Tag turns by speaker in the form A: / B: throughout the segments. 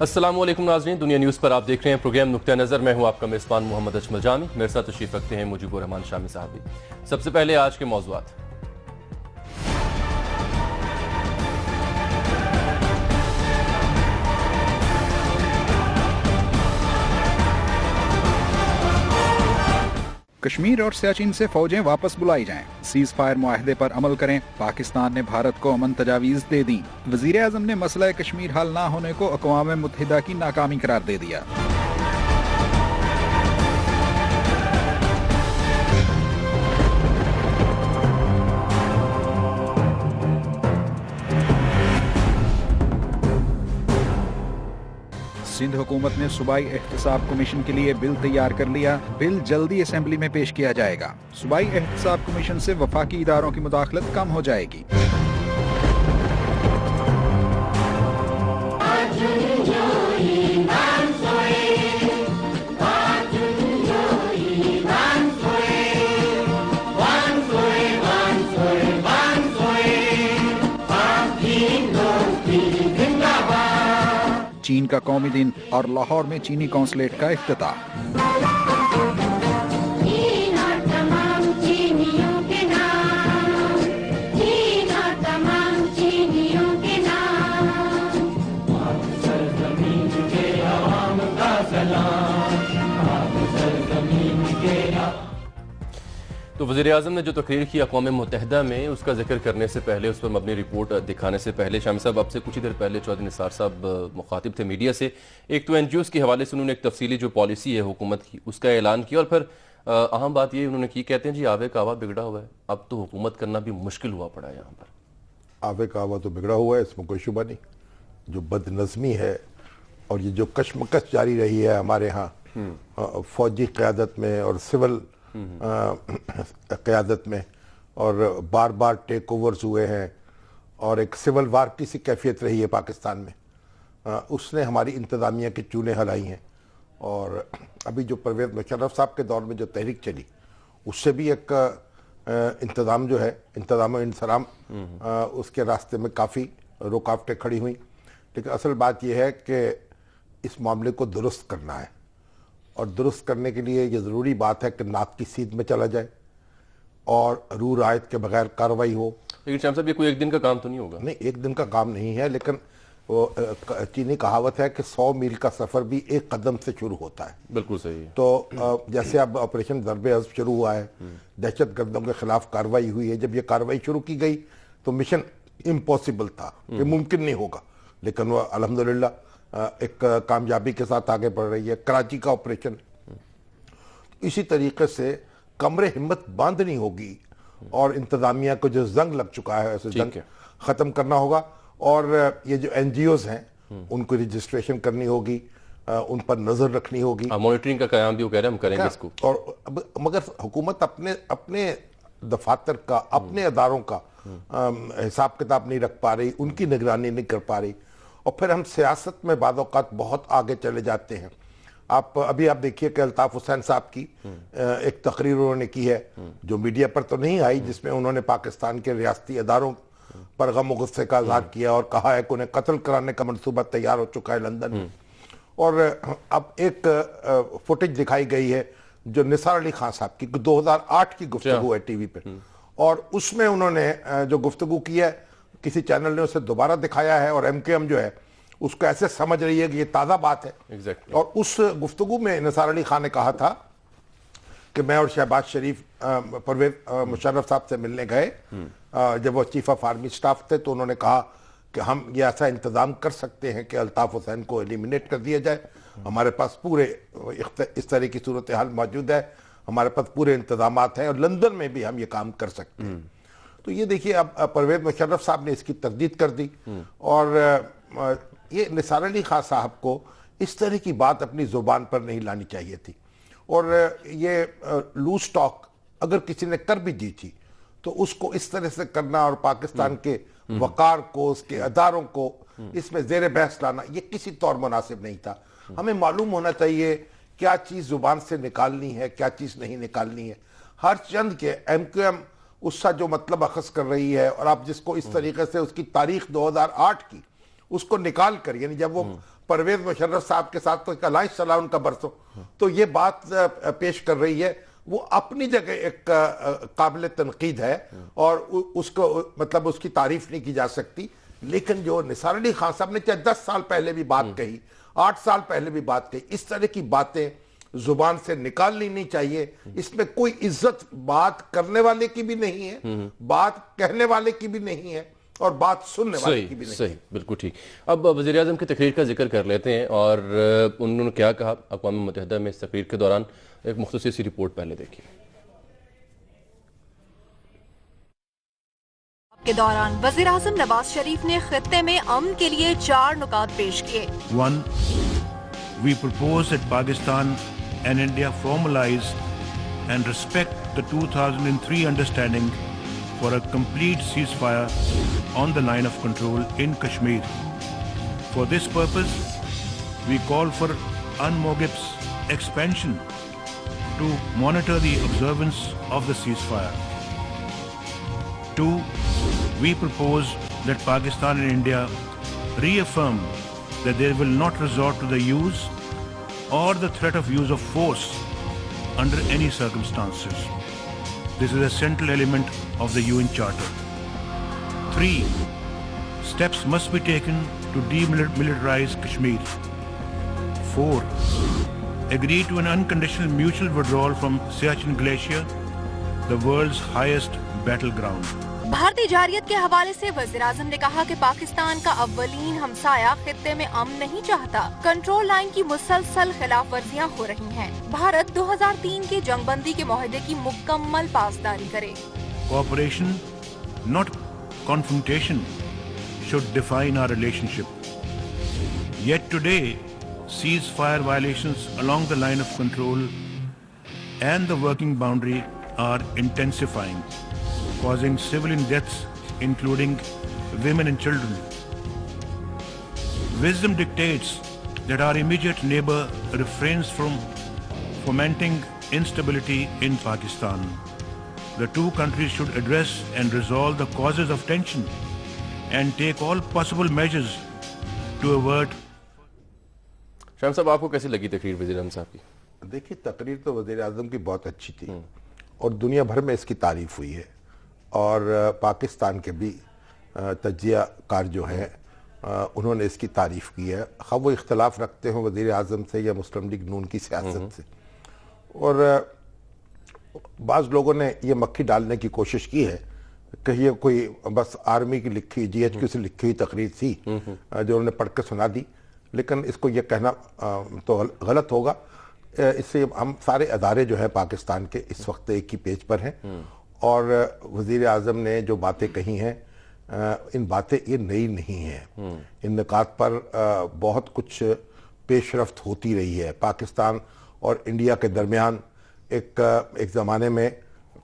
A: السلام علیکم ناظرین، دنیا نیوز پر آپ دیکھ رہے ہیں پروگرام نقطہ نظر۔ میں ہوں آپ کا میزبان محمد اجمل جامی، میرے ساتھ تشریف رکھتے ہیں مجیب الرحمان شامی صاحب بھی۔ سب سے پہلے آج کے موضوعات۔
B: کشمیر اور سیاچن سے فوجیں واپس بلائی جائیں، سیز فائر معاہدے پر عمل کریں، پاکستان نے بھارت کو امن تجاویز دے دیں۔ وزیر اعظم نے مسئلہ کشمیر حل نہ ہونے کو اقوام متحدہ کی ناکامی قرار دے دیا۔ سندھ حکومت نے صوبائی احتساب کمیشن کے لیے بل تیار کر لیا، بل جلدی اسمبلی میں پیش کیا جائے گا۔ صوبائی احتساب کمیشن سے وفاقی اداروں کی مداخلت کم ہو جائے گی۔ چین کا قومی دن اور لاہور میں چینی قونصلیٹ کا افتتاح۔
A: تو وزیر اعظم نے جو تقریر کی اقوام متحدہ میں، اس کا ذکر کرنے سے پہلے، اس پر مبنی رپورٹ دکھانے سے پہلے، شامی صاحب آپ سے کچھ ہی دیر پہلے چودھری نثار صاحب مخاطب تھے میڈیا سے۔ ایک تو این جی اوز کے حوالے سے انہوں نے ایک تفصیلی جو پالیسی ہے حکومت کی اس کا اعلان کیا، اور پھر اہم بات یہ انہوں نے کی، کہتے ہیں جی آوے کا آوا بگڑا ہوا ہے، اب تو حکومت کرنا بھی مشکل ہوا پڑا ہے یہاں پر۔
C: آوے کا آوا تو بگڑا ہوا ہے، اس میں کوئی شبہ نہیں۔ جو بد نظمی ہے اور یہ جو کشمکش جاری رہی ہے ہمارے ہاں فوجی قیادت میں اور سول قیادت میں، اور بار بار ٹیک اوورز ہوئے ہیں اور ایک سول وار کی سی کیفیت رہی ہے پاکستان میں، اس نے ہماری انتظامیہ کی چونیں ہلائی ہیں۔ اور ابھی جو پرویز مشرف صاحب کے دور میں جو تحریک چلی، اس سے بھی ایک انتظام جو ہے، انتظام و انصرام، اس کے راستے میں کافی رکاوٹیں کھڑی ہوئیں۔ لیکن اصل بات یہ ہے کہ اس معاملے کو درست کرنا ہے، اور درست کرنے کے لیے یہ ضروری بات ہے کہ ناک کی سیدھ میں چلا جائے اور روح رعایت کے بغیر کارروائی ہو۔
A: لیکن شام صاحب یہ کوئی ایک دن کا کام تو نہیں ہوگا؟
C: نہیں، ایک دن کا کام نہیں ہے، لیکن وہ چینی کہاوت ہے کہ 100 میل کا سفر بھی ایک قدم سے شروع ہوتا ہے۔
A: بالکل صحیح ہے۔
C: تو جیسے اب آپریشن ضرب عضب شروع ہوا ہے، دہشت گردوں کے خلاف کارروائی ہوئی ہے، جب یہ کارروائی شروع کی گئی تو مشن امپاسبل تھا، یہ ممکن نہیں ہوگا، لیکن وہ الحمدللہ ایک کامیابی کے ساتھ آگے بڑھ رہی ہے۔ کراچی کا آپریشن اسی طریقے سے کمر ہمت باندھنی ہوگی، اور انتظامیہ کو جو زنگ لگ چکا ہے اسے زنگ ختم کرنا ہوگا، اور یہ جو این جی اوز ہیں ان کو رجسٹریشن کرنی ہوگی، ان پر نظر رکھنی ہوگی،
A: مانیٹرنگ کا قیام بھی وہ کہہ رہے ہیں ہم کریں گے اس کو۔
C: اور مگر حکومت اپنے دفاتر کا، اپنے اداروں کا حساب کتاب نہیں رکھ پا رہی، ان کی نگرانی نہیں کر پا رہی، اور پھر ہم سیاست میں بعض اوقات بہت آگے چلے جاتے ہیں۔ ابھی آپ دیکھیے کہ الطاف حسین صاحب کی ایک تقریر انہوں نے کی ہے جو میڈیا پر تو نہیں آئی، جس میں انہوں نے پاکستان کے ریاستی اداروں پر غم و غصے کا اظہار کیا اور کہا ہے کہ انہیں قتل کرانے کا منصوبہ تیار ہو چکا ہے لندن میں۔ اور اب ایک فوٹیج دکھائی گئی ہے جو نثار علی خان صاحب کی 2008 کی گفتگو ہے ٹی وی پہ، اور اس میں انہوں نے جو گفتگو کی ہے، کسی چینل نے اسے دوبارہ دکھایا ہے، اور ایم کے ایم جو ہے اس کو ایسے سمجھ رہی ہے کہ یہ تازہ بات ہے۔ اور اس گفتگو میں نثار علی خان نے کہا تھا کہ میں اور شہباز شریف پرویز مشرف صاحب سے ملنے گئے جب وہ چیف آف آرمی سٹاف تھے، تو انہوں نے کہا کہ ہم یہ ایسا انتظام کر سکتے ہیں کہ الطاف حسین کو ایلیمینیٹ کر دیا جائے، ہمارے پاس پورے اس طرح کی صورتحال موجود ہے، ہمارے پاس پورے انتظامات ہیں، اور لندن میں بھی ہم یہ کام کر سکتے ہیں۔ تو یہ دیکھیے اب پرویز مشرف صاحب نے اس کی تردید کر دی، اور یہ نثار علی خان صاحب کو اس طرح کی بات اپنی زبان پر نہیں لانی چاہیے تھی، اور یہ لوز ٹاک اگر کسی نے کر بھی دی تھی تو اس کو اس طرح سے کرنا اور پاکستان کے وقار کو، اس کے اداروں کو اس میں زیر بحث لانا، یہ کسی طور مناسب نہیں تھا۔ ہمیں معلوم ہونا چاہیے کیا چیز زبان سے نکالنی ہے، کیا چیز نہیں نکالنی ہے۔ ہر چند کے ایم کیو ایم اس کا جو مطلب اخذ کر رہی ہے، اور آپ جس کو اس طریقے سے اس کی تاریخ 2008 کی اس کو نکال کر، یعنی جب وہ پرویز مشرف صاحب کے ساتھ ایک الائنس چلا ان کا برسوں، تو یہ بات پیش کر رہی ہے، وہ اپنی جگہ ایک قابل تنقید ہے اور اس کو مطلب اس کی تعریف نہیں کی جا سکتی. لیکن جو نثار علی خان صاحب نے چاہے 10 سال پہلے بھی بات کہی، 8 سال پہلے بھی بات کہی، اس طرح کی باتیں زبان سے نکالنی نہیں چاہیے. اس میں کوئی عزت بات کرنے والے کی بھی نہیں ہے، بات کہنے والے کی بھی نہیں ہے، اور بات سننے والے کی بھی نہیں.
A: صحیح، بالکل ٹھیک. اب وزیر اعظم کی تقریر کا ذکر کر لیتے ہیں، اور انہوں نے کیا کہا اقوام متحدہ میں اس تقریر کے دوران. ایک مختصر سی رپورٹ پہلے دیکھیے.
D: کے دوران وزیر اعظم نواز شریف نے خطے میں امن کے لیے 4 نکات پیش کیے.
E: 1. We propose that Pakistan and India formalize and respect the 2003 understanding for a complete ceasefire on the line of control in Kashmir. For this purpose, we call for UNMOGIP's expansion to monitor the observance of the ceasefire. 2. We propose that Pakistan and India reaffirm that they will not resort to the use or the threat of use of force under any circumstances. This is a central element of the UN Charter. 3. Steps must be taken to demilitarize Kashmir. 4. Agree to an unconditional mutual withdrawal from Siachen Glacier, the world's highest battleground.
D: بھارتی جارحیت کے حوالے سے وزیر اعظم نے کہا کہ پاکستان کا اولین ہمسایہ خطے میں امن نہیں چاہتا. کنٹرول لائن کی مسلسل خلاف ورزیاں ہو رہی ہیں. بھارت 2003 کے جنگ بندی کے معاہدے کی مکمل پاسداری کرے.
E: Cooperation, not confrontation, should define our relationship. Yet today, ceasefire violations along the line of control and the working boundary are intensifying, causing civilian deaths, including women and children. Wisdom dictates that our immediate neighbor refrains from fomenting instability in Pakistan. The two countries should address and resolve the causes of tension and take all possible measures to avert.
A: شام صاحب، آپ کو کیسی لگی تقریر وزیر اعظم صاحب کی؟
C: دیکھیے، تقریر تو وزیر اعظم کی بہت اچھی تھی اور دنیا بھر میں اس کی تعریف ہوئی ہے، اور پاکستان کے بھی تجزیہ کار جو ہیں انہوں نے اس کی تعریف کی ہے، خواہ وہ اختلاف رکھتے ہوں وزیر اعظم سے یا مسلم لیگ نون کی سیاست سے. اور بعض لوگوں نے یہ مکھی ڈالنے کی کوشش کی ہے کہ یہ کوئی بس آرمی کی لکھی جی ایچ کیو سے لکھی ہوئی تقریر تھی جو انہوں نے پڑھ کے سنا دی. لیکن اس کو یہ کہنا تو غلط ہوگا. اس سے ہم سارے ادارے جو ہیں پاکستان کے اس وقت ایک ہی پیج پر ہیں، اور وزیر اعظم نے جو باتیں کہی ہیں ان باتیں یہ نئی نہیں ہیں. ان نکات پر بہت کچھ پیش رفت ہوتی رہی ہے. پاکستان اور انڈیا کے درمیان ایک زمانے میں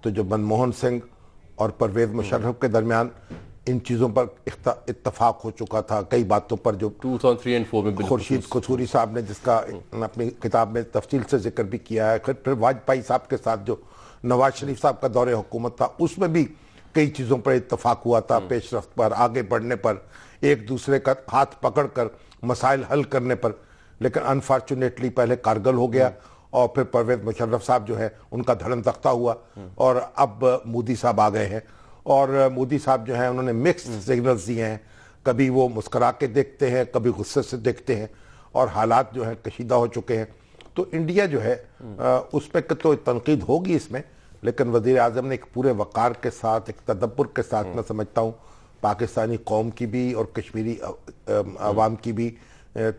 C: تو جو منموہن سنگھ اور پرویز مشرف کے درمیان ان چیزوں پر اتفاق ہو چکا تھا. کئی باتوں پر جو
A: 2003 اور 2004 میں
C: خورشید قصوری صاحب نے جس کا اپنی کتاب میں تفصیل سے ذکر بھی کیا ہے، پھر واجپئی صاحب کے ساتھ جو نواز شریف صاحب کا دور حکومت تھا اس میں بھی کئی چیزوں پر اتفاق ہوا تھا، پیش رفت پر، آگے بڑھنے پر، ایک دوسرے کا ہاتھ پکڑ کر مسائل حل کرنے پر. لیکن انفارچونیٹلی پہلے کارگل ہو گیا اور پھر پرویز مشرف صاحب جو ہے ان کا دھڑم تختہ ہوا، اور اب مودی صاحب آ گئے ہیں. اور مودی صاحب جو ہیں انہوں نے مکس سگنلز دیے ہیں، کبھی وہ مسکرا کے دیکھتے ہیں، کبھی غصے سے دیکھتے ہیں، اور حالات جو ہیں کشیدہ ہو چکے ہیں. تو انڈیا جو ہے اس پہ تو تنقید ہوگی اس میں، لیکن وزیر اعظم نے ایک پورے وقار کے ساتھ، ایک تدبر کے ساتھ، میں سمجھتا ہوں پاکستانی قوم کی بھی اور کشمیری عوام کی بھی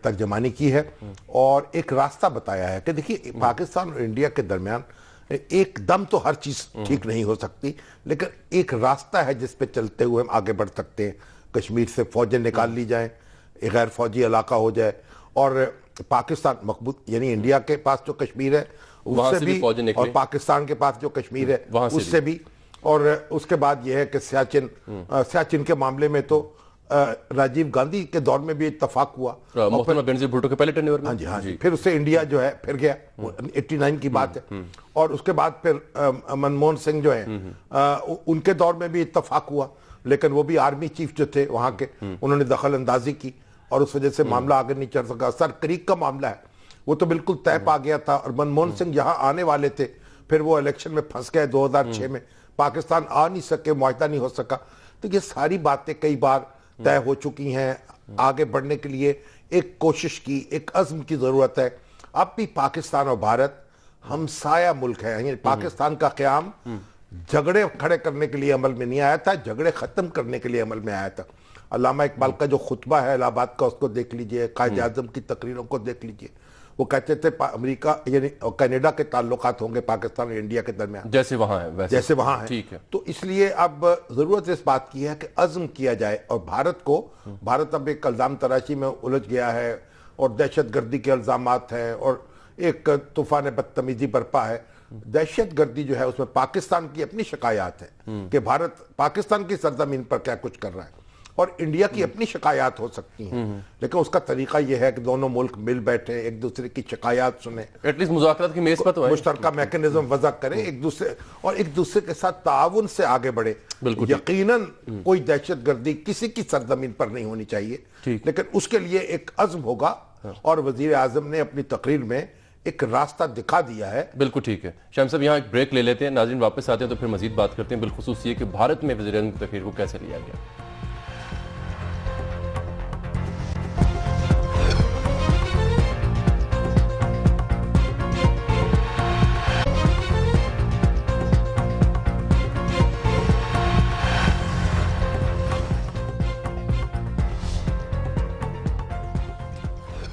C: ترجمانی کی ہے، اور ایک راستہ بتایا ہے کہ دیکھیے پاکستان اور انڈیا کے درمیان ایک دم تو ہر چیز ٹھیک نہیں ہو سکتی، لیکن ایک راستہ ہے جس پہ چلتے ہوئے ہم آگے بڑھ سکتے ہیں. کشمیر سے فوجیں نکال لی جائیں، ایک غیر فوجی علاقہ ہو جائے، اور پاکستان مقبوض یعنی انڈیا کے پاس جو کشمیر ہے اس سے بھی، اور پاکستان کے پاس جو کشمیر ہے اس سے بھی. اور اس کے بعد یہ ہے کہ سیاچن کے معاملے میں تو راجیو گاندھی کے دور میں بھی اتفاق ہوا،
A: محترمہ بینظیر بھٹو کے پہلے ٹینیور میں.
C: ہاں جی، پھر اس سے انڈیا جو ہے پھر گیا، 89 کی بات ہے. اور اس کے بعد پھر منموہن سنگھ جو ہیں ان کے دور میں بھی اتفاق ہوا، لیکن وہ بھی آرمی چیف جو تھے وہاں کے، انہوں نے دخل اندازی کی اور اس وجہ سے معاملہ آگے نہیں چل سکا. سر کریک کا معاملہ ہے وہ تو بالکل طے پا گیا تھا, اور منموہن سنگھ یہاں آنے والے تھے, پھر وہ الیکشن میں پھنس گئے 2006 میں, پاکستان آ نہیں سکے, معاہدہ نہیں ہو سکا. تو یہ ساری باتیں کئی بار طے ہو چکی ہیں. آگے بڑھنے کے لیے ایک کوشش کی, ایک عزم کی ضرورت ہے. اب بھی پاکستان اور بھارت ہمسایہ ملک ہے. یعنی پاکستان کا قیام جھگڑے کھڑے کرنے کے لیے عمل میں نہیں آیا تھا, جھگڑے ختم کرنے کے لیے عمل میں آیا تھا. علامہ اقبال کا جو خطبہ ہے الہ آباد کا, اس کو دیکھ لیجئے, قائد اعظم کی تقریروں کو دیکھ لیجئے. وہ کہتے تھے امریکہ یعنی کینیڈا کے تعلقات ہوں گے پاکستان اور انڈیا کے درمیان
A: جیسے وہاں ہے,
C: جیسے وہاں ہے.
A: ٹھیک ہے.
C: تو اس لیے اب ضرورت اس بات کی ہے کہ عزم کیا جائے. اور بھارت اب ایک الزام تراشی میں الجھ گیا ہے, اور دہشت گردی کے الزامات ہیں, اور ایک طوفان بدتمیزی برپا ہے. دہشت گردی جو ہے اس میں پاکستان کی اپنی شکایات ہیں کہ بھارت پاکستان کی سرزمین پر کیا کچھ کر رہا ہے, اور انڈیا کی اپنی شکایات ہو سکتی ہیں. لیکن اس کا طریقہ یہ ہے کہ دونوں ملک مل بیٹھیں, ایک دوسرے کی شکایات سنیں,
A: ایٹ لیسٹ مذاکرات کی میز پر تو
C: مشترکہ میکنزم وضع کریں ایک دوسرے کے ساتھ تعاون سے آگے بڑھے. یقیناً کوئی دہشت گردی کسی کی سرزمین پر نہیں ہونی چاہیے, لیکن اس کے لیے ایک عزم ہوگا, اور وزیر اعظم نے اپنی تقریر میں ایک راستہ دکھا دیا ہے.
A: بالکل ٹھیک ہے. شاہم صاحب یہاں ایک بریک لے لیتے ہیں, ناظرین واپس آتے ہیں تو پھر مزید بات کرتے ہیں, بالخصوص یہ کہ بھارت میں وزیر اعظم کی تقریر کو کیسے لیا گیا.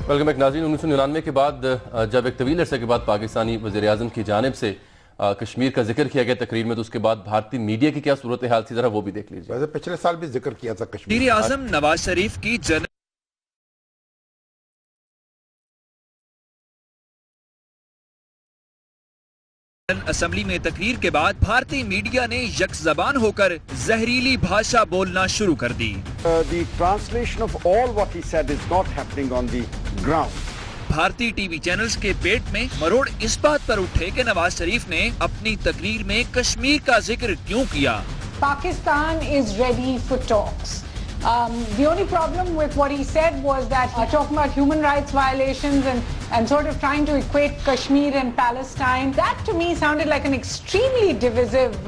A: ویلکم بیک ناظرین. 1999 کے بعد جب ایک طویل عرصے کے بعد پاکستانی وزیر اعظم کی جانب سے کشمیر کا ذکر کیا گیا تقریر میں, تو اس کے بعد بھارتی میڈیا کی کیا صورتحال تھی, ذرا وہ بھی دیکھ لیجیے.
C: ویسے پچھلے سال بھی ذکر کیا تھا کشمیر.
B: وزیر اعظم نواز شریف کی جنرل اسمبلی میں تقریر کے بعد بھارتی میڈیا نے یک زبان ہو کر زہریلی بھاشا بولنا شروع کر دی.
F: The translation of all what he said is not happening on the ground.
B: بھارتی ٹی وی چینلز کے پیٹ میں مروڑ اس بات پر اٹھے کہ نواز شریف نے اپنی تقریر میں کشمیر کا ذکر کیوں کیا.
G: Pakistan is ready for talks. The only problem with what he said was that talking about human rights violations and sort of trying to equate Kashmir and Palestine. That to me sounded like an extremely divisive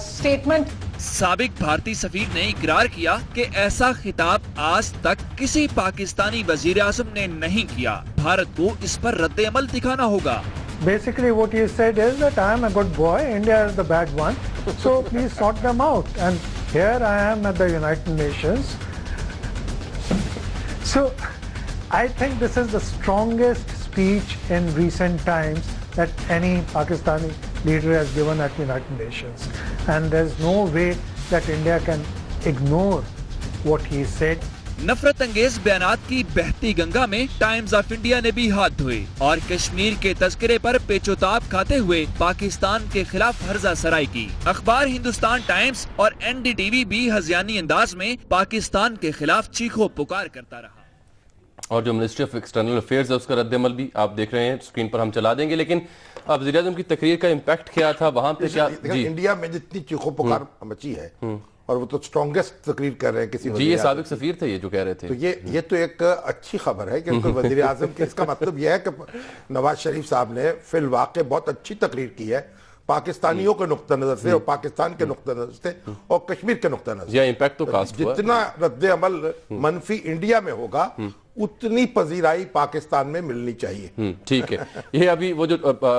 G: statement.
B: سابق بھارتی سفیر نے اقرار کیا کہ ایسا خطاب آج تک کسی پاکستانی وزیر اعظم نے نہیں کیا. بھارت کو اس پر رد عمل دکھانا ہوگا.
H: Basically what he said is that I am a good boy, India is the bad one, so please sort them out. And here I am at the United Nations. So I think this is the strongest speech in recent times that any Pakistani leader has given at the United Nations. And there's no way that India can ignore what he said.
B: نفرت انگیز بیانات کی بہتی گنگا میں Times of India نے بھی ہاتھ دھوئے اور کشمیر کے تذکرے پر پیچ و تاب کھاتے ہوئے پاکستان کے خلاف ہرزہ سرائی کی. اخبار ہندوستان ٹائمز اور این ڈی ٹی وی بھی ہذیانی انداز میں پاکستان کے خلاف چیخو پکار کرتا رہا.
A: اور جو منسٹری آف ایکسٹرنل افیئرز ہے اس کا رد عمل بھی آپ دیکھ رہے ہیں, اسکرین پر ہم چلا دیں گے. لیکن وزیر اعظم کی تقریر کا امپیکٹ کیا تھا وہاں پہ, کیا
C: انڈیا میں جتنی چیخو پکار مچی ہے, اور وہ تو سٹرونگسٹ تقریر کر رہے ہیں کسی
A: جی, یہ سابق سفیر تھے یہ جو کہہ رہے تھے.
C: تو یہ تو ایک اچھی خبر ہے کہ وزیر اعظم کی, اس کا مطلب یہ ہے کہ نواز شریف صاحب نے فی الواقع بہت اچھی تقریر کی ہے پاکستانیوں کے نقطہ نظر سے, اور پاکستان کے نقطہ نظر سے, اور کشمیر کے نقطہ نظر سے.
A: یہ امپیکٹ تو کاسٹ ہوا.
C: جتنا رد عمل منفی انڈیا میں ہوگا اتنی پذیرائی پاکستان میں ملنی چاہیے.
A: ٹھیک ہے. یہ ابھی وہ جو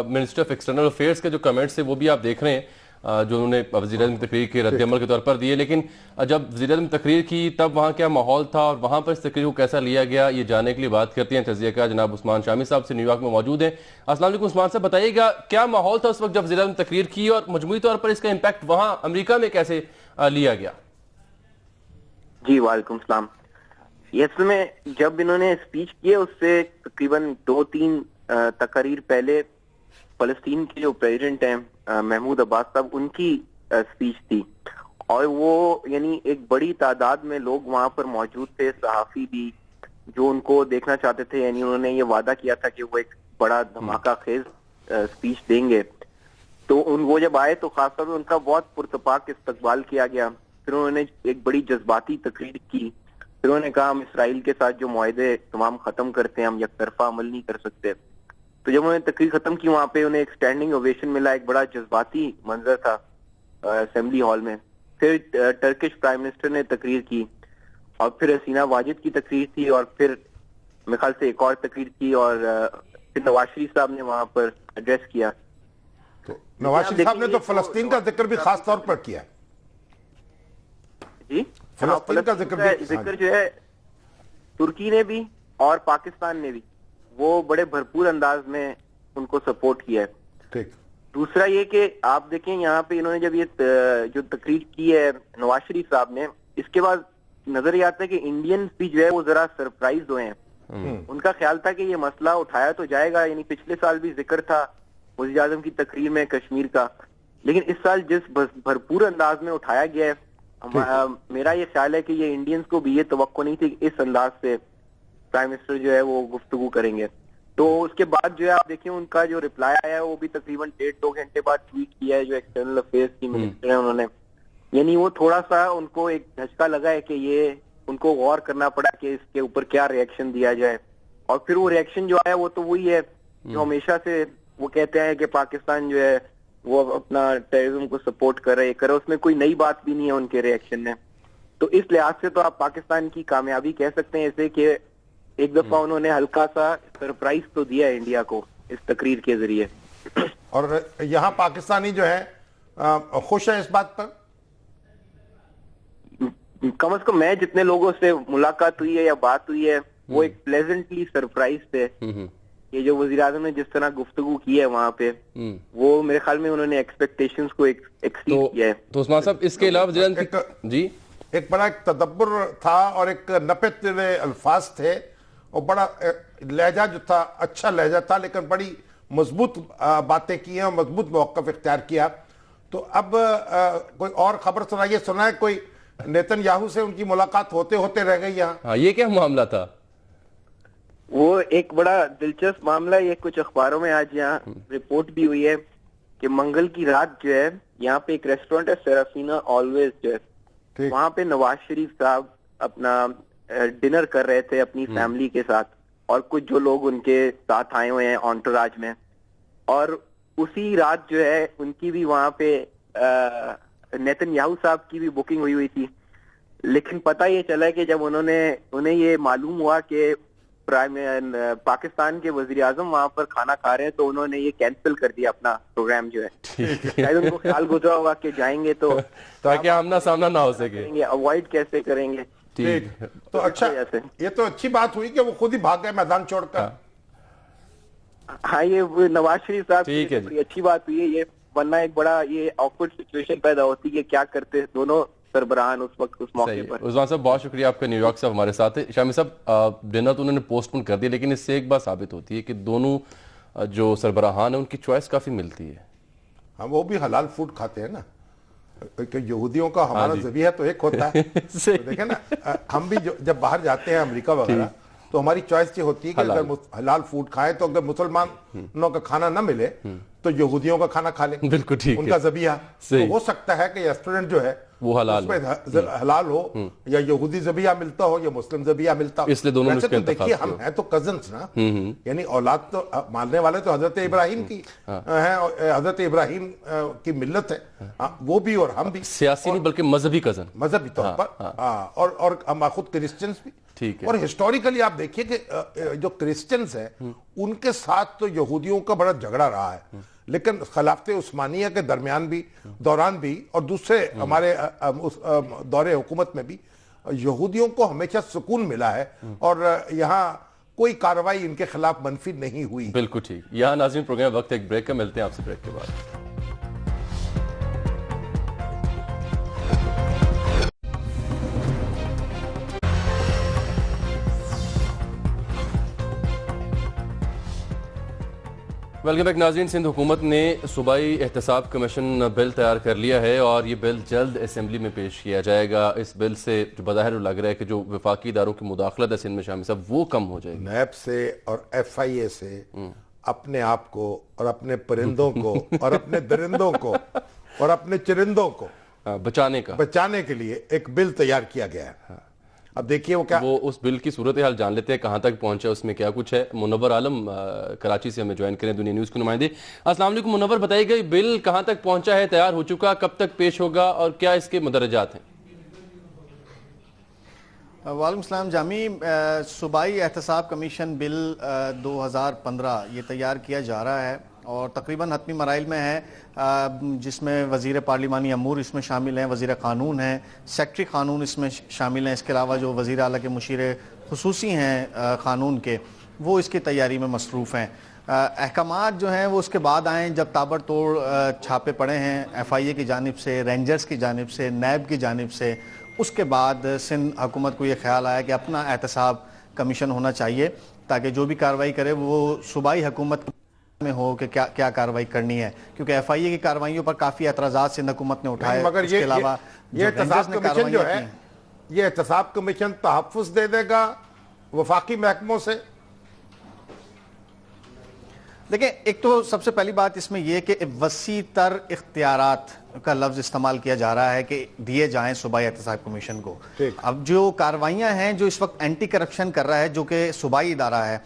A: منسٹر آف ایکسٹرنل افیئرز کے جو کمنٹس ہیں وہ بھی آپ دیکھ رہے ہیں جو انہوں نے وزیر اعظم تقریر کے رد عمل کے طور پر دیے. لیکن جب وزیر اعظم تقریر کی تب وہاں کیا ماحول تھا اور وہاں پر اس تقریر کو کیسا لیا گیا, یہ جاننے کے لیے بات کرتے ہیں تجزیہ کار جناب عثمان شامی صاحب سے, نیو یارک میں موجود ہیں. السلام علیکم عثمان صاحب, بتائیے گا کیا ماحول تھا اس وقت جب وزیر اعظم تقریر کی, اور مجموعی طور پر اس کا امپیکٹ وہاں امریکہ میں کیسے لیا گیا؟
I: جی وعلیکم السلام. یہ اصل میں جب انہوں نے اسپیچ کی ہے اس سے تقریباً 2-3 تقاریر پہلے فلسطین کے جو پریزیڈنٹ ہیں محمود عباس صاحب, ان کی اسپیچ تھی, اور وہ یعنی ایک بڑی تعداد میں لوگ وہاں پر موجود تھے, صحافی بھی جو ان کو دیکھنا چاہتے تھے. یعنی انہوں نے یہ وعدہ کیا تھا کہ وہ ایک بڑا دھماکہ خیز اسپیچ دیں گے. تو وہ جب آئے تو خاص طور پر ان کا بہت پرتپاک استقبال کیا گیا. پھر انہوں نے ایک بڑی جذباتی تقریر کی, پھر انہوں نے کہا ہم اسرائیل کے ساتھ جو معاہدے تمام ختم کرتے ہیں, ہم یک طرفہ عمل نہیں کر سکتے. تو جب انہوں نے تقریر ختم کی وہاں پہ انہیں ایک اسٹینڈنگ اوویشن ملا, ایک بڑا جذباتی منظر تھا اسمبلی ہال میں. پھر ٹرکش پرائم منسٹر نے تقریر کی, اور پھر حسینہ واجد کی تقریر تھی, اور پھر میرے خیال سے ایک اور تقریر کی, اور پھر نواز شریف صاحب نے وہاں پر ایڈریس کیا.
C: تو نواز شریف صاحب نے تو فلسطین کا ذکر بھی خاص طور پر کیا.
I: جی,
C: فلسطین کا
I: ذکر جو ہے ترکی نے بھی اور پاکستان نے بھی وہ بڑے بھرپور انداز میں ان کو سپورٹ کیا ہے.
C: ٹھیک.
I: دوسرا یہ کہ آپ دیکھیں یہاں پہ انہوں نے جب یہ جو تقریر کی ہے نواز شریف صاحب نے, اس کے بعد نظر یہ آتا ہے کہ انڈین بھی جو ہے وہ ذرا سرپرائز ہوئے ہیں. ان کا خیال تھا کہ یہ مسئلہ اٹھایا تو جائے گا, یعنی پچھلے سال بھی ذکر تھا وزیر اعظم کی تقریر میں کشمیر کا, لیکن اس سال جس بھرپور انداز میں اٹھایا گیا ہے, میرا یہ خیال ہے کہ یہ انڈینز کو بھی یہ توقع نہیں تھی کہ اس انداز سے پرائم منسٹر جو ہے وہ گفتگو کریں گے. تو اس کے بعد جو ہے آپ دیکھیں ان کا جو ریپلائی آیا ہے وہ بھی تقریباً 1.5-2 گھنٹے بعد ٹویٹ کیا ہے جو ایکسٹرنل افیئرز کی منسٹر ہیں انہوں نے. یعنی وہ تھوڑا سا ان کو ایک دھچکا لگا ہے کہ یہ ان کو غور کرنا پڑا کہ اس کے اوپر کیا ریئیکشن دیا جائے. اور پھر وہ ریئیکشن جو آیا وہ تو وہی ہے جو ہمیشہ سے وہ کہتے ہیں کہ پاکستان جو ہے وہ اپنا ٹیررزم کو سپورٹ کر رہے, اس میں کوئی نئی بات بھی نہیں ہے ان کے ریئیکشن میں. تو اس لحاظ سے تو آپ پاکستان کی کامیابی کہہ سکتے ہیں اسے کہ ایک دفعہ انہوں نے ہلکا سا سرپرائز تو دیا ہے انڈیا کو اس تقریر کے ذریعے.
C: اور یہاں پاکستانی جو ہے خوش ہیں اس بات پر.
I: کم از کم میں جتنے لوگوں سے ملاقات ہوئی ہے یا بات ہوئی ہے وہ ایک پلیزنٹلی سرپرائز تھے. یہ جو وزیر اعظم نے جس طرح گفتگو کی ہے وہاں پہ وہ میرے خیال میں انہوں نے ایکسپیکٹیشنز کو ایکسیڈ کیا ہے.
A: تو عثمان صاحب اس کے علاوہ جی
C: ایک بڑا ایک تدبر تھا اور ایک نپے تلے الفاظ تھے, اور بڑا لہجہ جو تھا اچھا لہجہ تھا, لیکن بڑی مضبوط باتیں کی ہیں اور مضبوط موقف اختیار کیا. تو اب کوئی اور خبر سنائے کوئی نیتن یاہو سے ان کی ملاقات ہوتے ہوتے رہ گئی یہاں.
A: ہاں, یہ کیا معاملہ تھا؟
I: وہ ایک بڑا دلچسپ معاملہ, یہ کچھ اخباروں میں آج یہاں رپورٹ بھی ہوئی ہے کہ منگل کی رات جو ہے یہاں پہ ایک ریسٹورنٹ ہے سیرافینا آلویز جو ہے, وہاں پہ نواز شریف صاحب اپنا ڈنر کر رہے تھے اپنی فیملی کے ساتھ, اور کچھ جو لوگ ان کے ساتھ آئے ہوئے ہیں انٹوراج میں. اور اسی رات جو ہے ان کی بھی وہاں پہ نیتن یاہو صاحب کی بھی بکنگ ہوئی تھی. لیکن پتہ یہ چلا کہ جب انہیں یہ معلوم ہوا کہ پاکستان کے وزیر اعظم وہاں پر کھانا کھا رہے ہیں تو انہوں نے یہ کینسل کر دیا اپنا پروگرام جو ہے. شاید ان کو خیال گزرا ہوگا کہ جائیں گے تو
A: تاکہ آمنا سامنا نہ ہو سکے,
I: اوائڈ کیسے کریں گے.
C: تو اچھا, یہ تو اچھی بات ہوئی کہ وہ خود ہی بھاگ گئے میدان چھوڑ کر.
I: ہاں, یہ نواز شریف صاحب کی اچھی بات ہوئی ہے یہ, ورنہ ایک بڑا یہ آکورڈ سچویشن پیدا ہوتی کہ کیا کرتے دونوں سربراہان اس وقت اس موقع پر.
A: عثمان صاحب بہت شکریہ آپ کا, نیو یارک سے ہمارے ساتھ ہے. شامی صاحب ڈنر تو انہوں نے پوسٹ پون کر دیا, لیکن اس سے ایک بات ثابت ہوتی ہے کہ دونوں جو سربراہان ہیں ان کی چوائس کافی ملتی ہے.
C: ہاں, وہ بھی حلال فوڈ کھاتے ہیں نا, کہ یہودیوں کا ہمارا ذبیحہ تو ایک ہوتا ہے. دیکھیں نا, ہم بھی جب باہر جاتے ہیں امریکہ وغیرہ تو ہماری چوائس یہ ہوتی ہے کہ اگر حلال فوڈ کھائیں تو اگر مسلمانوں کا کھانا نہ ملے تو یہودیوں کا کھانا کھا لیں.
A: بالکل ٹھیک,
C: ان کا ذبیحہ. تو ہو سکتا ہے کہ ریسٹورنٹ جو ہے
A: وہ
C: حلال ہو, یا یہودی ذبیحہ ملتا ہو یا مسلم ذبیحہ ملتا ہو.
A: اس لیے دونوں
C: میں دیکھیے ہم ہیں تو کزنس نا, یعنی اولاد تو ماننے والے تو حضرت ابراہیم کی ہیں, حضرت ابراہیم کی ملت ہے وہ بھی اور ہم بھی.
A: سیاسی نہیں بلکہ مذہبی کزن,
C: مذہبی طور پر. اور ہم خود کرسچنز بھی. اور ہسٹوریکلی آپ دیکھیے کہ جو کرسچنز ہیں ان کے ساتھ تو یہودیوں کا بڑا جھگڑا رہا ہے, لیکن خلافت عثمانیہ کے دوران بھی اور دوسرے ہمارے دور حکومت میں بھی یہودیوں کو ہمیشہ سکون ملا ہے, اور یہاں کوئی کارروائی ان کے خلاف منفی نہیں ہوئی.
A: بالکل ٹھیک. یہاں ناظرین پروگرام وقت ایک بریک کا, ملتے ہیں آپ سے بریک کے بعد. ویلکم بیک ناظرین. سندھ حکومت نے صوبائی احتساب کمیشن بل تیار کر لیا ہے اور یہ بل جلد اسمبلی میں پیش کیا جائے گا. اس بل سے جو بظاہر لگ رہا ہے کہ جو وفاقی اداروں کی مداخلت ہے سندھ میں شامل صاحب وہ کم ہو جائے گی.
C: نیب سے اور ایف آئی اے سے اپنے آپ کو اور اپنے پرندوں کو اور اپنے درندوں کو اور اپنے چرندوں کو
A: بچانے
C: کے لیے ایک بل تیار کیا گیا ہے. اب دیکھیے وہ کیا
A: وہ اس بل کی صورتحال جان لیتے ہیں کہاں تک پہنچا, اس میں کیا کچھ ہے. منور عالم کراچی سے ہمیں جوائن کریں, دنیا نیوز کے نمائندے. السلام علیکم منور, بتائیے گا بل کہاں تک پہنچا ہے, تیار ہو چکا, کب تک پیش ہوگا اور کیا اس کے مدرجات ہیں؟
J: وعلیکم السلام جامی. صوبائی احتساب کمیشن بل 2015 یہ تیار کیا جا رہا ہے اور تقریباً حتمی مراحل میں ہے, جس میں وزیر پارلیمانی امور اس میں شامل ہیں, وزیر قانون ہیں, سیکٹری قانون اس میں شامل ہیں. اس کے علاوہ جو وزیر اعلیٰ کے مشیر خصوصی ہیں قانون کے, وہ اس کی تیاری میں مصروف ہیں. احکامات جو ہیں وہ اس کے بعد آئیں جب تابڑ توڑ چھاپے پڑے ہیں FIA کی جانب سے, رینجرز کی جانب سے, نیب کی جانب سے. اس کے بعد سندھ حکومت کو یہ خیال آیا کہ اپنا احتساب کمیشن ہونا چاہیے تاکہ جو بھی کارروائی کرے وہ صوبائی حکومت میں ہو کہ کیا کارروائی کرنی ہے, کیونکہ FIA کی کارروائیوں پر کافی اعتراضات سندھ حکومت نے اٹھائے.
C: مگر
J: اس کے علاوہ
C: یہ احتساب کمیشن جو ہے, یہ احتساب کمیشن تحفظ دے دے گا وفاقی محکموں سے.
J: دیکھیں, ایک تو سب سے پہلی بات اس میں یہ کہ وسیع تر اختیارات کا لفظ استعمال کیا جا رہا ہے کہ دیے جائیں صوبائی احتساب کمیشن کو. اب جو کارروائیاں ہیں جو اس وقت اینٹی کرپشن کر رہا ہے, جو کہ صوبائی ادارہ ہے,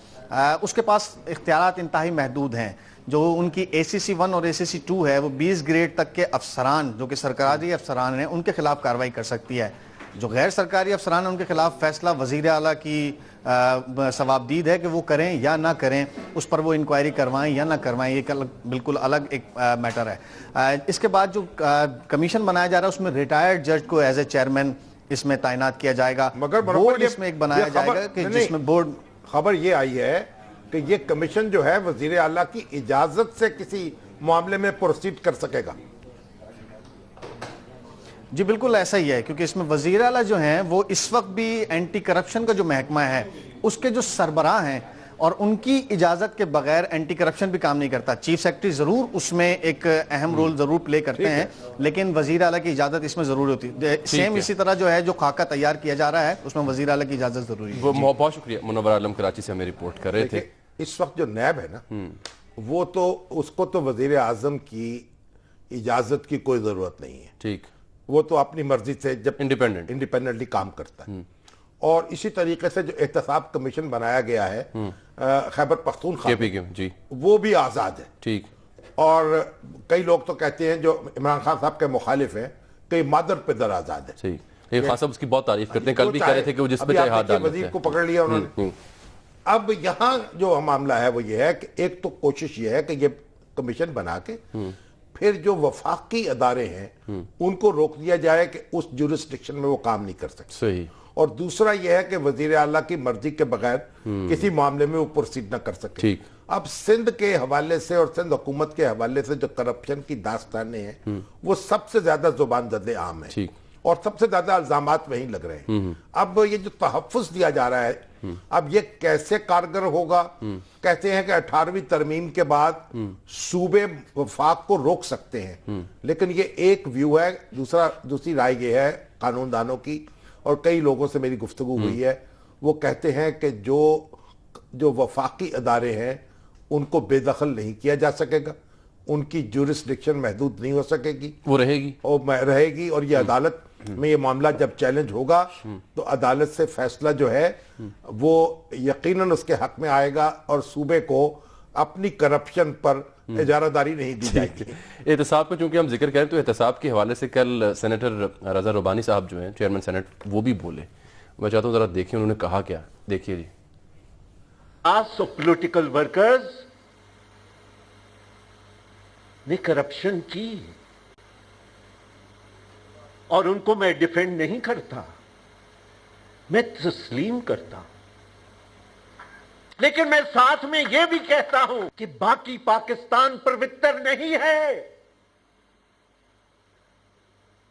J: اس کے پاس اختیارات انتہائی محدود ہیں. جو ان کی ACC 1 اور ACC 2 ہے وہ 20 گریڈ تک کے افسران جو کہ سرکاری افسران ہیں ان کے خلاف کارروائی کر سکتی ہے. جو غیر سرکاری افسران ہیں ان کے خلاف فیصلہ وزیر اعلیٰ کی ثوابدید ہے کہ وہ کریں یا نہ کریں, اس پر وہ انکوائری کروائیں یا نہ کروائیں, یہ بالکل الگ ایک میٹر ہے. اس کے بعد جو کمیشن بنایا جا رہا ہے اس میں ریٹائرڈ جج کو ایز اے چیئرمین اس میں تعینات کیا جائے گا.
C: مگر
J: بورڈ اس میں ایک بنایا جائے گا کہ جس میں بورڈ.
C: خبر یہ آئی ہے کہ یہ کمیشن جو ہے وزیر اعلیٰ کی اجازت سے کسی معاملے میں پروسیڈ کر سکے گا.
J: جی بالکل ایسا ہی ہے, کیونکہ اس میں وزیر اعلیٰ جو ہیں وہ اس وقت بھی اینٹی کرپشن کا جو محکمہ ہے اس کے جو سربراہ ہیں اور ان کی اجازت کے بغیر اینٹی کرپشن بھی کام نہیں کرتا. چیف سیکرٹری ضرور اس میں ایک اہم رول ضرور پلے کرتے ہیں, لیکن وزیر اعلیٰ کی اجازت اس میں ضروری ہوتی ہے. سیم اسی طرح جو ہے جو خاکہ تیار کیا جا رہا ہے اس میں وزیر اعلیٰ کی اجازت ضروری ہے.
A: بہت شکریہ. منور عالم کراچی سے ہمیں رپورٹ کر رہے تھے.
C: اس وقت جو نیب ہے نا, وہ تو اس کو تو وزیر اعظم کی اجازت کی کوئی ضرورت نہیں ہے.
A: ٹھیک,
C: وہ تو اپنی مرضی سے جب انڈیپینڈنٹلی کام کرتا ہے. اور اسی طریقے سے جو احتساب کمیشن بنایا گیا ہے خیبر پختونخوا,
A: جی,
C: وہ بھی آزاد ہے.
A: ٹھیک,
C: اور کئی لوگ تو کہتے ہیں جو عمران خان صاحب کے مخالف ہیں کہ مادر پدر آزاد ہے.
A: صحیح, خان صاحب اس کی بہت تعریف کرتے ہیں, کل بھی کہہ رہے تھے کہ وہ جس پہ چاہے ہاتھ ڈالتے ہیں.
C: وزیر کو پکڑ لیا انہوں نے. اب یہاں جو معاملہ ہے وہ یہ ہے کہ ایک تو کوشش یہ ہے کہ یہ کمیشن بنا کے پھر جو وفاقی ادارے ہیں ان کو روک دیا جائے کہ اس جورسڈکشن میں وہ کام نہیں کر سکتے.
A: صحیح.
C: اور دوسرا یہ ہے کہ وزیر اعلیٰ کی مرضی کے بغیر کسی معاملے میں وہ پروسیڈ نہ کر سکتے.
A: ٹھیک.
C: اب سندھ کے حوالے سے اور سندھ حکومت کے حوالے سے جو کرپشن کی داستانیں ہیں وہ سب سے زیادہ زبان زد عام ہیں.
A: ٹھیک.
C: اور سب سے زیادہ الزامات وہیں لگ رہے ہیں. اب یہ جو تحفظ دیا جا رہا ہے, اب یہ کیسے کارگر ہوگا؟ کہتے ہیں کہ 18ویں ترمیم کے بعد صوبے وفاق کو روک سکتے ہیں, لیکن یہ ایک ویو ہے. دوسری رائے یہ ہے قانون دانوں کی, اور کئی لوگوں سے میری گفتگو ہوئی ہے, وہ کہتے ہیں کہ جو وفاقی ادارے ہیں ان کو بے دخل نہیں کیا جا سکے گا, ان کی جورسڈکشن محدود نہیں ہو سکے گی,
A: وہ رہے گی.
C: اور یہ عدالت میں یہ معاملہ جب چیلنج ہوگا تو عدالت سے فیصلہ جو ہے وہ یقیناً اس کے حق میں آئے گا, اور صوبے کو اپنی کرپشن پر اجارہ داری نہیں دی جائے گی.
A: احتساب کا چونکہ ہم ذکر کریں تو احتساب کے حوالے سے کل سینیٹر رضا ربانی صاحب جو ہیں چیئرمین سینٹ, وہ بھی بولے. میں چاہتا ہوں ذرا دیکھیں انہوں نے کہا کیا. دیکھیے جی.
K: پولیٹیکل ورکرز نے کرپشن کی اور ان کو میں ڈیفینڈ نہیں کرتا, میں تسلیم کرتا ہوں, لیکن میں ساتھ میں یہ بھی کہتا ہوں کہ باقی پاکستان پروتر نہیں ہے,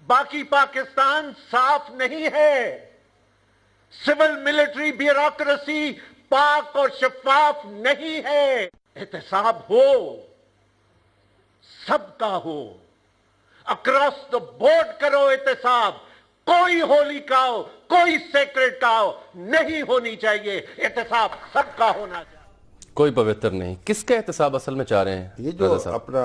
K: باقی پاکستان صاف نہیں ہے. سول ملٹری بیوروکریسی پاک اور شفاف نہیں ہے. احتساب ہو, سب کا ہو, اکراس دا بورڈ کرو احتساب, کوئی ہولی کاؤ کوئی سیکرٹ کاؤ نہیں ہونی چاہیے, احتساب سب کا ہونا چاہیے.
A: کوئی پوتر نہیں. کس کا احتساب اصل میں چاہ رہے ہیں؟
C: یہ جو اپنا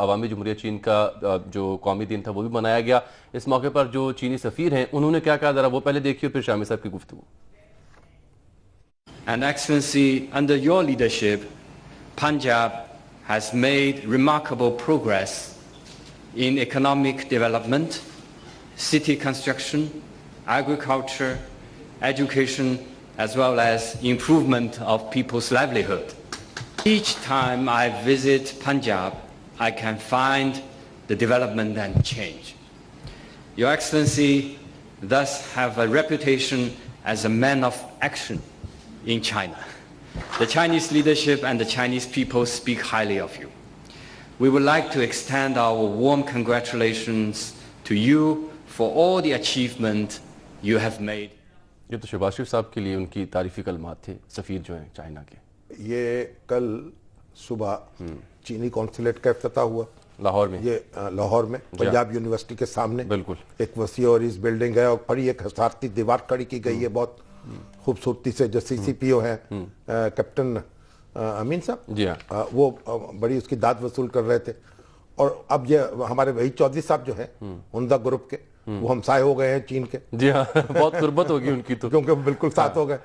A: عوامی جمہوریہ چین کا جو قومی دن تھا وہ بھی منایا گیا. اس موقع پر جو چینی سفیر ہیں انہوں نے کیا کہا ذرا وہ پہلے دیکھیے پھر شامی صاحب کی گفتگو.
L: And Excellency, under your leadership, Punjab has made remarkable progress in economic development, city construction, agriculture, education, as well as improvement of people's livelihood. Each time I visit Punjab, I can find the development and change. Your Excellency thus have a reputation as a man of action in China. The Chinese leadership and the Chinese people speak highly of you. We would like to extend our warm congratulations to you for all the achievement you have made.
A: یہ تو شہباز شریف صاحب کے لیے ان کی تعریفی کلمات تھے سفیر جو ہیں چائنا کے.
C: یہ کل صبح چینی کونسلیٹ کا افتتاح ہوا
A: لاہور میں.
C: یہ لاہور میں پنجاب یونیورسٹی کے سامنے
A: بالکل
C: ایک وسیع اور اس بلڈنگ ہے اور بڑی ایک حسارتی دیوار کھڑی کی گئی ہے بہت خوبصورتی سے. جو سی سی پی او ہیں کیپٹن امین صاحب
A: جی ہاں
C: وہ بڑی اس کی داد وصول کر رہے تھے. اور اب یہ ہمارے وہی چودھری صاحب جو ہیں عمدہ گروپ کے وہ ہمسائے ہو گئے ہیں چین کے.
A: جی ہاں بہت قربت ہوگی ان کی تو
C: کیونکہ وہ بالکل ساتھ ہو گئے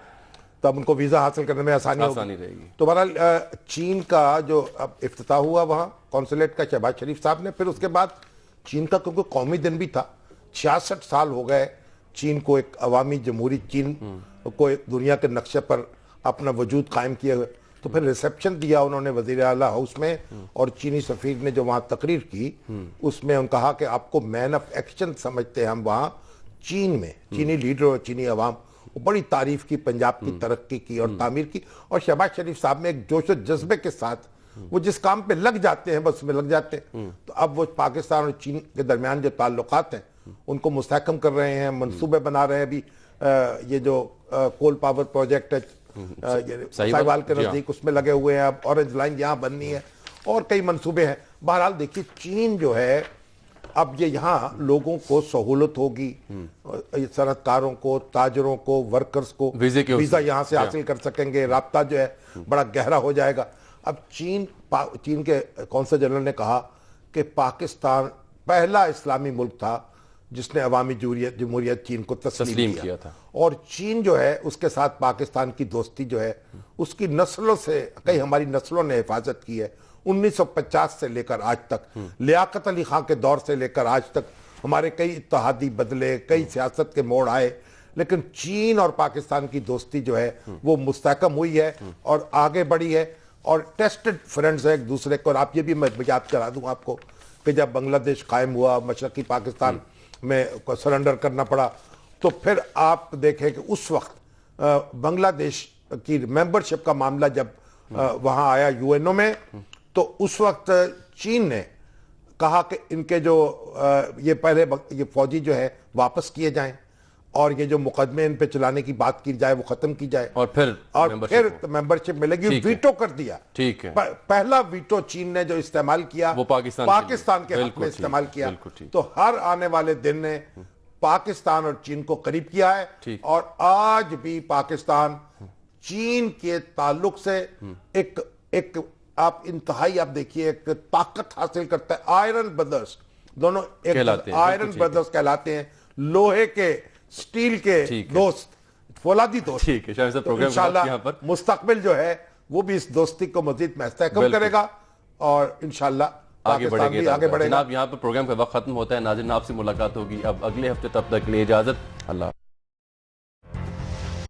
C: تو اب ان کو ویزا حاصل کرنے میں آسانی
A: رہے گی.
C: تو بہرحال چین کا جو اب افتتاح ہوا وہاں کونسلیٹ کا شہباز شریف صاحب نے. پھر اس کے بعد چین کا کیونکہ قومی دن بھی تھا 66 سال ہو گئے چین کو ایک عوامی جمہوری چین کو ایک دنیا کے نقشے پر اپنا وجود قائم کیے ہوئے. تو پھر ریسیپشن دیا انہوں نے وزیر اعلیٰ ہاؤس میں اور چینی سفیر نے جو وہاں تقریر کی اس میں ان کہا کہ آپ کو مین آف ایکشن سمجھتے ہیں ہم وہاں چین میں. چینی لیڈر اور چینی عوام بڑی تعریف کی پنجاب کی ترقی کی اور تعمیر کی. اور شہباز شریف صاحب نے ایک جوش و جذبے کے ساتھ وہ جس کام پہ لگ جاتے ہیں بس میں لگ جاتے ہیں. تو اب وہ پاکستان اور چین کے درمیان جو تعلقات ہیں ان کو مستحکم کر رہے ہیں منصوبے بنا رہے ہیں. ابھی یہ جو کول پاور پروجیکٹ ہے سائیوال کے نزدیک اس میں لگے ہوئے ہیں. اب اورنج لائن یہاں بننی ہے اور کئی منصوبے ہیں. بہرحال دیکھیے چین جو ہے اب یہ یہاں لوگوں کو سہولت ہوگی صنعت کاروں کو تاجروں کو ورکرز کو ویزا یہاں سے حاصل کر سکیں گے. رابطہ جو ہے بڑا گہرا ہو جائے گا. اب چین کے قونصل جنرل نے کہا کہ پاکستان پہلا اسلامی ملک تھا جس نے عوامی جمہوریت چین کو تسلیم کیا تھا. اور چین جو ہے اس کے ساتھ پاکستان کی دوستی جو ہے اس کی نسلوں سے کئی ہماری نسلوں نے حفاظت کی ہے. 1950 سے لے کر آج تک لیاقت علی خان کے دور سے لے کر آج تک ہمارے کئی اتحادی بدلے کئی سیاست کے موڑ آئے لیکن چین اور پاکستان کی دوستی جو ہے وہ مستحکم ہوئی ہے اور آگے بڑھی ہے اور ٹیسٹڈ فرینڈز ہیں ایک دوسرے کو. اور آپ یہ بھی میں یاد کرا دوں آپ کو کہ جب بنگلہ دیش قائم ہوا مشرقی پاکستان میں سرنڈر کرنا پڑا تو پھر آپ دیکھیں کہ اس وقت بنگلہ دیش کی ممبرشپ کا معاملہ جب وہاں آیا یو این او میں تو اس وقت چین نے کہا کہ ان کے جو یہ پہلے یہ فوجی جو ہے واپس کیے جائیں اور یہ جو مقدمے ان پہ چلانے کی بات کی جائے وہ ختم کی جائے اور پھر ممبرشپ ملے گی. ویٹو کر دیا. ٹھیک ہے پہلا ویٹو چین نے جو استعمال کیا وہ پاکستان کے حق میں استعمال کیا. تو ہر آنے والے دن نے پاکستان اور چین کو قریب کیا ہے اور آج بھی پاکستان چین کے تعلق سے ایک آپ انتہائی آپ دیکھیے ایک طاقت حاصل کرتا ہے. آئرن بردرز دونوں آئرن بردرز کہلاتے ہیں لوہے کے سٹیل کے دوست فولادی دوست. انشاءاللہ مستقبل جو ہے وہ بھی اس دوستی کو مزید مستحکم کرے گا اور انشاءاللہ
A: آگے بڑھے گا. جناب یہاں پر پروگرام کا وقت ختم ہوتا ہے. ناظرین آپ سے ملاقات ہوگی اب اگلے ہفتے. تب تک کے لیے اجازت. اللہ